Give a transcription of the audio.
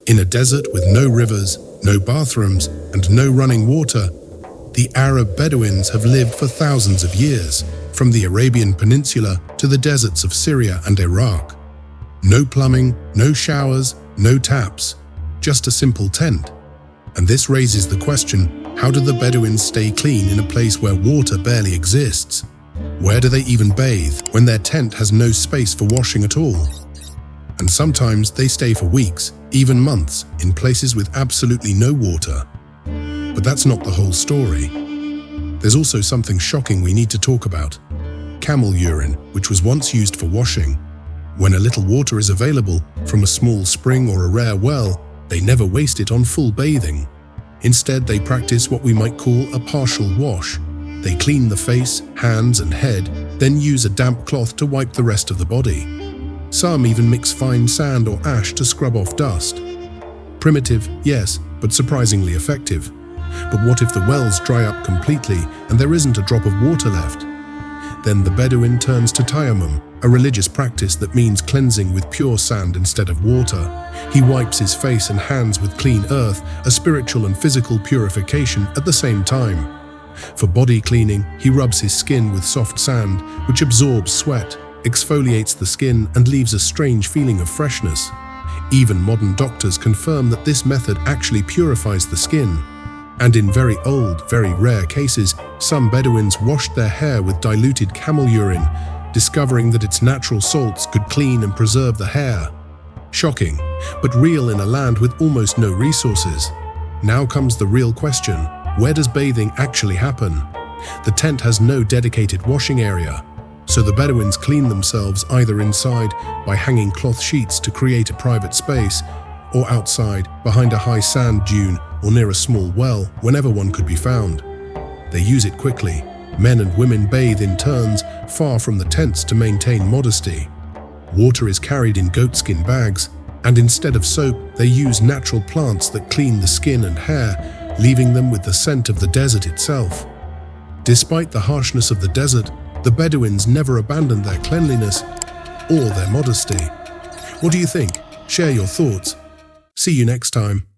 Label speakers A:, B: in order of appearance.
A: In a desert with no rivers, no bathrooms, and no running water, the Arab Bedouins have lived for thousands of years, from the Arabian Peninsula to the deserts of Syria and Iraq. No plumbing, no showers, no taps, just a simple tent. And this raises the question, how do the Bedouins stay clean in a place where water barely exists? Where do they even bathe when their tent has no space for washing at all? And sometimes they stay for weeks, even months, in places with absolutely no water. But that's not the whole story. There's also something shocking we need to talk about. Camel urine, which was once used for washing. When a little water is available from a small spring or a rare well, they never waste it on full bathing. Instead, they practice what we might call a partial wash. They clean the face, hands, and head, then use a damp cloth to wipe the rest of the body. Some even mix fine sand or ash to scrub off dust. Primitive, yes, but surprisingly effective. But what if the wells dry up completely and there isn't a drop of water left? Then the Bedouin turns to tayammum, a religious practice that means cleansing with pure sand instead of water. He wipes his face and hands with clean earth, a spiritual and physical purification at the same time. For body cleaning, he rubs his skin with soft sand, which absorbs sweat, exfoliates the skin, and leaves a strange feeling of freshness. Even modern doctors confirm that this method actually purifies the skin. And in very old, very rare cases, some Bedouins washed their hair with diluted camel urine, discovering that its natural salts could clean and preserve the hair. Shocking, but real in a land with almost no resources. Now comes the real question: where does bathing actually happen? The tent has no dedicated washing area, so the Bedouins clean themselves either inside by hanging cloth sheets to create a private space, or outside behind a high sand dune or near a small well whenever one could be found. They use it quickly. Men and women bathe in turns, far from the tents to maintain modesty. Water is carried in goatskin bags, and instead of soap, they use natural plants that clean the skin and hair, leaving them with the scent of the desert itself. Despite the harshness of the desert, the Bedouins never abandoned their cleanliness or their modesty. What do you think? Share your thoughts. See you next time.